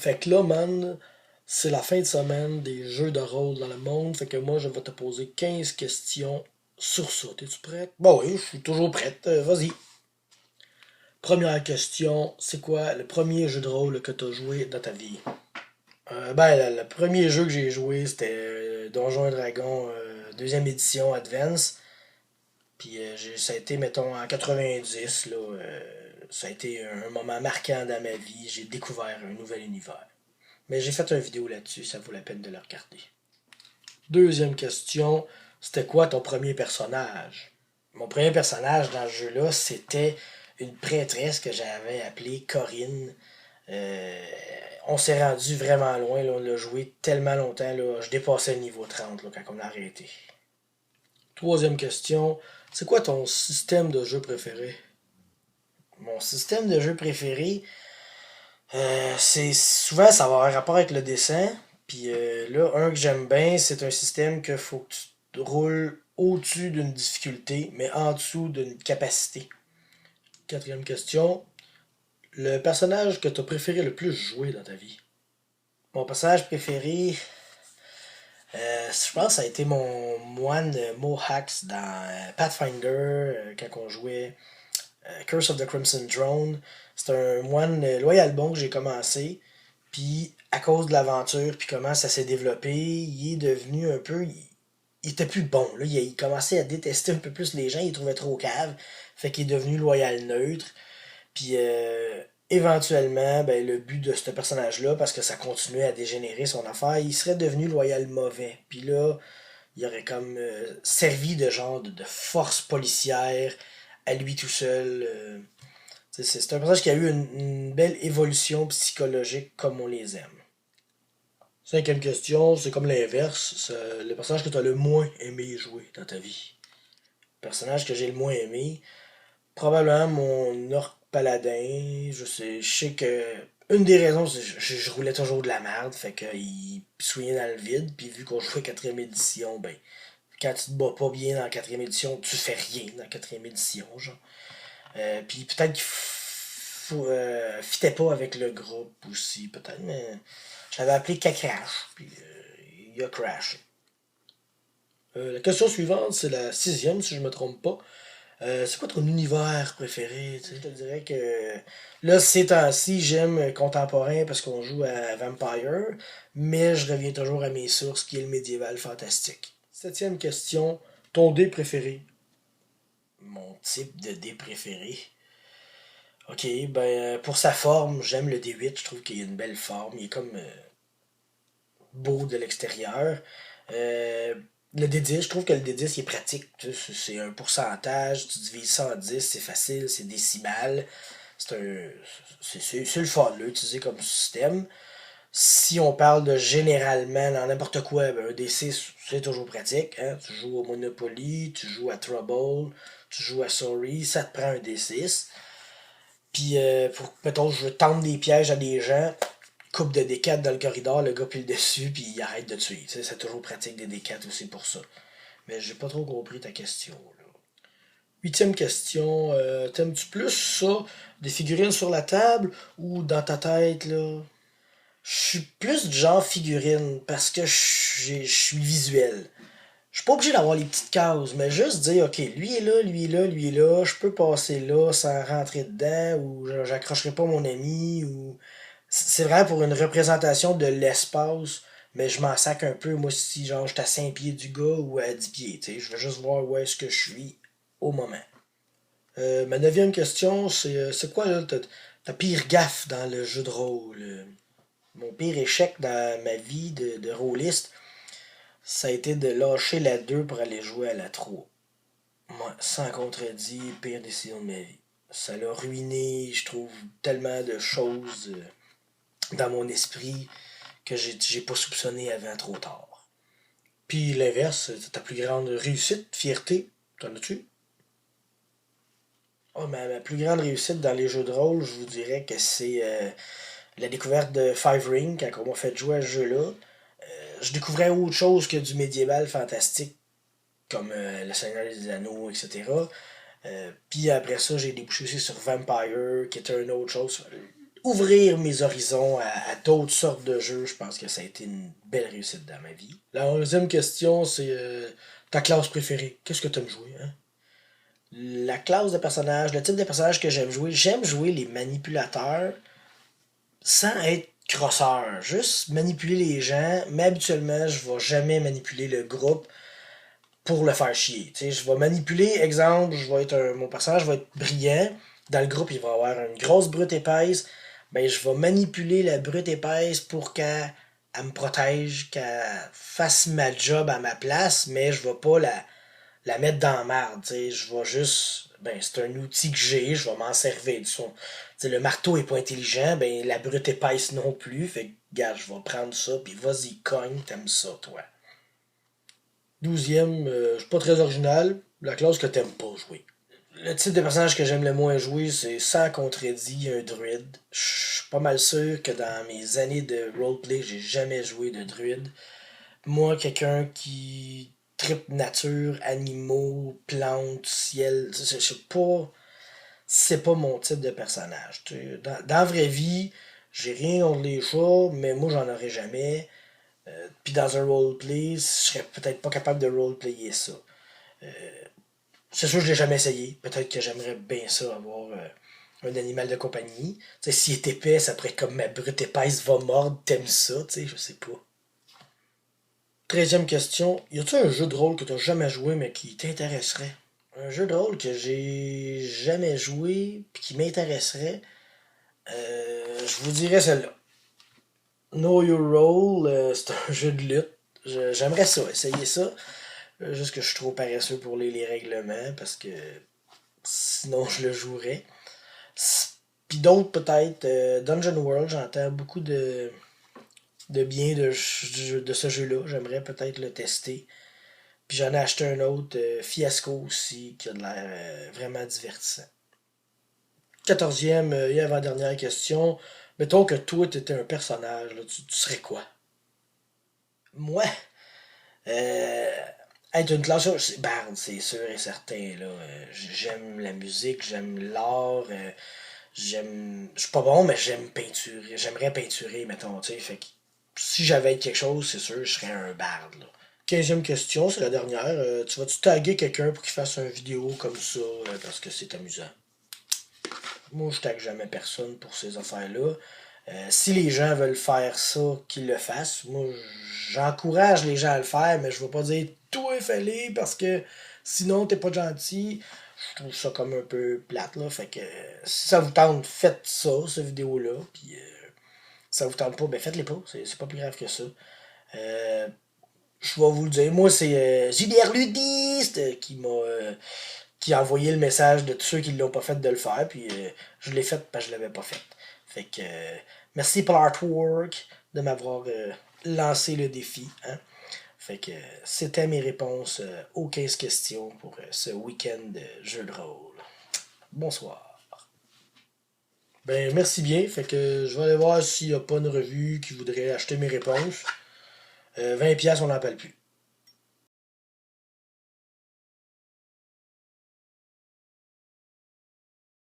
Fait que là, man, c'est la fin de semaine des jeux de rôle dans le monde. Fait que moi, je vais te poser 15 questions sur ça. T'es-tu prête? Bon oui, je suis toujours prête. Vas-y. Première question, c'est quoi le premier jeu de rôle que t'as joué dans ta vie? Le premier jeu que j'ai joué, c'était Donjons et Dragons, deuxième édition Advance. Puis ça a été, mettons, en 90, là, ça a été un moment marquant dans ma vie. J'ai découvert un nouvel univers. Mais j'ai fait une vidéo là-dessus, ça vaut la peine de le regarder. Deuxième question, c'était quoi ton premier personnage? Mon premier personnage dans ce jeu-là, c'était une prêtresse que j'avais appelée Corinne. Euh, on s'est rendu vraiment loin, là, on l'a joué tellement longtemps, là, je dépassais le niveau 30 là, quand on a arrêté. Troisième question, c'est quoi ton système de jeu préféré? Mon système de jeu préféré, c'est souvent ça va avoir un rapport avec le dessin. Puis là, un que j'aime bien, c'est un système que faut que tu roules au-dessus d'une difficulté, mais en dessous d'une capacité. Quatrième question. Le personnage que tu as préféré le plus jouer dans ta vie? Mon personnage préféré, je pense que ça a été mon moine Mohax dans Pathfinder, quand on jouait Curse of the Crimson Throne. C'est un moine loyal bon que j'ai commencé. Puis à cause de l'aventure, puis comment ça s'est développé, il est devenu un peu. Il était plus bon. Là. Il commençait à détester un peu plus les gens, il trouvait trop cave. Fait qu'il est devenu loyal neutre. Puis éventuellement, ben, le but de ce personnage-là, parce que ça continuait à dégénérer son affaire, il serait devenu loyal mauvais. Puis là, il aurait comme servi de genre de force policière à lui tout seul. C'est un personnage qui a eu une belle évolution psychologique comme on les aime. Cinquième question, c'est comme l'inverse. C'est le personnage que tu as le moins aimé jouer dans ta vie. Le personnage que j'ai le moins aimé, probablement mon orc paladin. Je sais que une des raisons, c'est que je roulais toujours de la merde, fait qu'il soignait dans le vide. Puis vu qu'on jouait quatrième édition, ben quand tu te bats pas bien dans la quatrième édition, tu fais rien dans la quatrième édition, genre. Puis peut-être qu'il fitait pas avec le groupe aussi, peut-être, mais je l'avais appelé Cacrash, puis il a crashé. La question suivante, c'est la sixième, si je me trompe pas. C'est quoi ton univers préféré? Tu sais? Je te dirais que là, ces temps-ci, j'aime contemporain parce qu'on joue à Vampire, mais je reviens toujours à mes sources qui est le médiéval fantastique. Septième question, ton dé préféré? Mon type de dé préféré. Ok, ben pour sa forme, j'aime le D8, je trouve qu'il a une belle forme, il est comme beau de l'extérieur. Euh, le D10, je trouve que le D10 il est pratique, c'est un pourcentage, tu divises ça en 10, c'est facile, c'est décimal. C'est un. C'est le fun, là, utilisé comme système. Si on parle de généralement dans n'importe quoi, ben, un D6, c'est toujours pratique. Hein? Tu joues au Monopoly, tu joues à Trouble, tu joues à Sorry, ça te prend un D6. Puis, mettons, je tente des pièges à des gens, coupe de D4 dans le corridor, le gars pile dessus, puis il arrête de tuer. Tu sais, c'est toujours pratique des D4 aussi pour ça. Mais j'ai pas trop compris ta question, là. Huitième question, t'aimes-tu plus ça, des figurines sur la table ou dans ta tête, là? Je suis plus du genre figurine parce que je suis visuel. Je suis pas obligé d'avoir les petites cases, mais juste dire, ok, lui est là, lui est là, lui est là, je peux passer là sans rentrer dedans, ou j'accrocherai pas mon ami, ou. C'est vraiment pour une représentation de l'espace, mais je m'en sac un peu, moi, si genre je suis à 5 pieds du gars ou à 10 pieds, tu sais, je veux juste voir où est-ce que je suis au moment. Ma neuvième question, c'est quoi là, ta pire gaffe dans le jeu de rôle? Mon pire échec dans ma vie de rôliste, ça a été de lâcher la 2 pour aller jouer à la 3. Moi, sans contredit, pire décision de ma vie. Ça l'a ruiné, je trouve, tellement de choses dans mon esprit que j'ai pas soupçonné avant trop tard. Puis l'inverse, ta plus grande réussite, fierté, t'en as-tu? Oh, ma plus grande réussite dans les jeux de rôle, je vous dirais que c'est la découverte de Five Ring, quand on m'a fait jouer à ce jeu-là. Je découvrais autre chose que du médiéval fantastique, comme Le Seigneur des Anneaux, etc. Puis après ça, j'ai débouché aussi sur Vampire, qui était une autre chose. ouvrir mes horizons à d'autres sortes de jeux. Je pense que ça a été une belle réussite dans ma vie. La 11e question, c'est ta classe préférée. Qu'est-ce que tu aimes jouer, hein? La classe de personnage, le type de personnage que j'aime jouer les manipulateurs sans être crosseur. Juste manipuler les gens, mais habituellement, je vais jamais manipuler le groupe pour le faire chier. T'sais, je vais manipuler, exemple, mon personnage va être brillant. Dans le groupe, il va avoir une grosse brute épaisse. Ben, je vais manipuler la brute épaisse pour qu'elle me protège, qu'elle fasse ma job à ma place, mais je vais pas la mettre dans la merde. Je vais juste. Ben, c'est un outil que j'ai, je vais m'en servir de son. T'sais, le marteau est pas intelligent, ben la brute épaisse non plus. Fait que, gars, je vais prendre ça, puis vas-y, cogne, t'aimes ça, toi. 12e, je suis pas très original. La classe que t'aimes pas jouer. Le type de personnage que j'aime le moins jouer, c'est sans contredit un druide. Je suis pas mal sûr que dans mes années de roleplay, j'ai jamais joué de druide. Moi, quelqu'un qui tripe nature, animaux, plantes, ciel, je sais pas. C'est pas mon type de personnage. Dans la vraie vie, j'ai rien contre les chats, mais moi j'en aurais jamais. Puis dans un roleplay, je serais peut-être pas capable de roleplayer ça. C'est sûr que je l'ai jamais essayé. Peut-être que j'aimerais bien ça, avoir un animal de compagnie. T'sais, s'il est épais, ça pourrait être comme ma brute épaisse va mordre, t'aimes ça, je sais pas. 13e question. Y a-tu un jeu de rôle que t'as jamais joué mais qui t'intéresserait? Un jeu de rôle que j'ai jamais joué puis qui m'intéresserait, je vous dirais celle-là. Know Your Role, c'est un jeu de lutte. J'aimerais ça, essayer ça. Juste que je suis trop paresseux pour les règlements parce que sinon je le jouerais. Puis d'autres peut-être, Dungeon World, j'entends beaucoup de bien de ce jeu-là. J'aimerais peut-être le tester. Puis j'en ai acheté un autre, Fiasco aussi, qui a de l'air vraiment divertissant. 14e et avant-dernière question. Mettons que toi, tu étais un personnage, là, tu serais quoi? Moi, euh, être une classe, c'est Bard, c'est sûr et certain. Là. J'aime la musique, j'aime l'art, j'aime. Je suis pas bon, mais j'aime peinturer. J'aimerais peinturer, mettons, tu sais. Fait que si j'avais quelque chose, c'est sûr, je serais un Bard. Là. 15e question, c'est la dernière. Tu vas-tu taguer quelqu'un pour qu'il fasse une vidéo comme ça, parce que c'est amusant? Moi, je tag jamais personne pour ces affaires-là. Si les gens veulent faire ça, qu'ils le fassent. Moi, j'encourage les gens à le faire, mais je ne vais pas dire toi fais-le parce que sinon t'es pas gentil. Je trouve ça comme un peu plate là. Fait que si ça vous tente, faites ça, cette vidéo-là. Puis si ça vous tente pas, ben faites-les pas. C'est pas plus grave que ça. Euh, je vais vous le dire. Moi, c'est JDR Ludiste qui a envoyé le message de tous ceux qui l'ont pas fait de le faire. Puis je l'ai fait parce que je l'avais pas fait. Fait que merci pour l'artwork de m'avoir lancé le défi. Hein? Fait que c'était mes réponses aux 15 questions pour ce week-end de jeu de rôle. Bonsoir. Ben merci bien. Fait que je vais aller voir s'il n'y a pas une revue qui voudrait acheter mes réponses. 20$, on n'en parle plus.